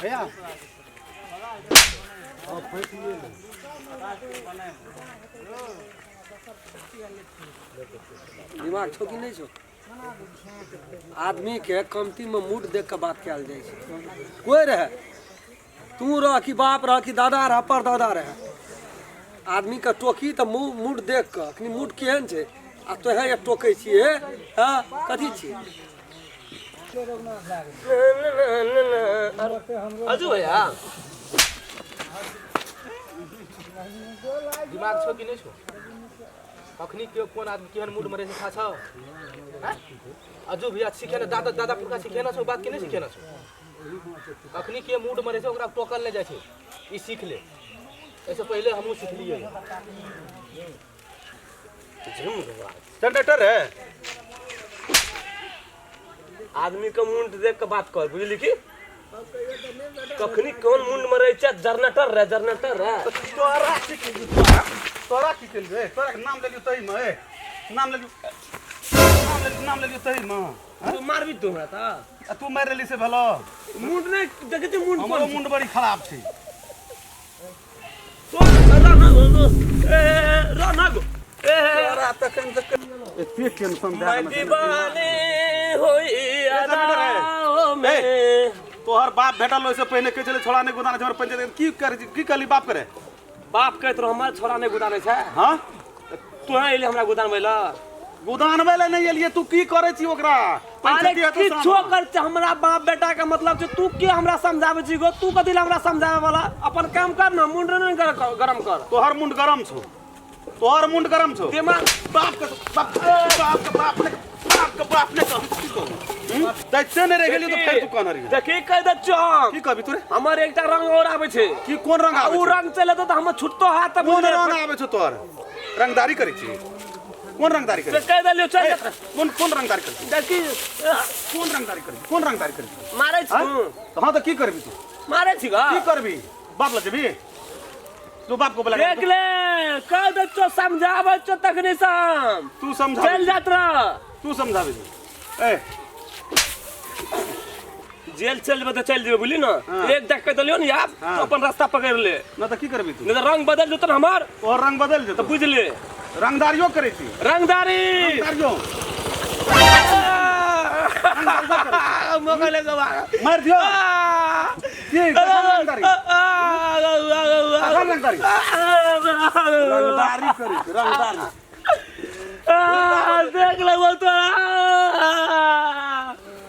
भैया दिमाग छो कि नहीं छो? आदमी के कमती में मूड देख के बात कल जाए। कोई रहे तू रह कि बाप रह कि दादा रह परदादा रहे, आदमी के टोकी तो मूड देख के अखनी मूड केहन छे आ तो है टोकै छिए। हां कथी छी अजू भैया दिमाग छो कि नहीं छो? कखनी के कोन आदमी केहन मूड में रहे था छो? अजू भैया सिखेना दादा दादा पुरखा सिखेना छो बात के नहीं सिखेना छो? कखनी के मूड में रहे ओकरा टोकल ले जाय छे, ई सीख ले। ऐसे पहले हमहू सीख लिए। कंडक्टर है आदमी का मुंड देख के बात कर बुझली की? कखनी कौन मुंड में रहे छे? जनरेटर रे तोरा की केल रे? तोरा के नाम ले लियो तही में, नाम ले लियो तही में। तू मारबी तू हमरा ता तू मार रेली से भलो मुंड नहीं देखे छे? मुंड हमरो मुंड बड़ी खराब छे। तो राना गो तोरा तकन एते टेंशन दे मैं दीवाने होई अदाओं में। तोहर बाप भेटल ओइसे पहले के चले छोड़ा ने गुदाना हमर पंचायत की करे की कहली बाप करे? बाप कहत रहो हमर छोरा नहीं गुदाने छे। हां तू एले हमरा गुदान मैला गुदान वाला नहीं एलिए, तू की करे छी ओकरा? पंचायती है तो किछो कर हमरा बाप बेटा का मतलब छे। तू के हमरा समझावे छी गो? तू कथि ला हमरा समझावे वाला? अपन काम कर ना, मुंड नहीं गरम कर। तोहर मुंड गरम छो, तोहर मुंड गरम छो। दिमाग बाप ने दैसे ने रह गेली तो फिर तू कहना रही देखी कह द चम की कहबी तोरे? हमर एकटा रंग और आवे छे। की कोन रंग आवे? उ रंग चले तो हम छुट्टो हाथ तब कोन रंग आवे छो तोहर? रंगदारी करे छी? कोन रंगदारी करे? कह दलियो चल कोन रंगदारी करे? देखी कोन रंगदारी करे? कोन रंगदारी करे? मारे छी हां तो की करबी तू? मारे छी गा की करबी? बाप ल जेबी? तू बाप को बुला देख ले कह द चो समझावे चो तखनी सम तू समझा चल जात रह। तू समझाबे ए जेल चल जेबे तो चल जेबे बुझली ना। एक देख के दलियो न यार तो अपन रास्ता पकड़ ले, ना तो की करबी तू? नहीं तो रंग बदल जतो हमर और रंग बदल जे तो बुझ ले। रंगदारियो करे छी? रंगदारी रंगदारियो मोगले गवा मार दियो की रंगदारी? रंगदारी रंगदारी करे रंगदारी देख ले वो तो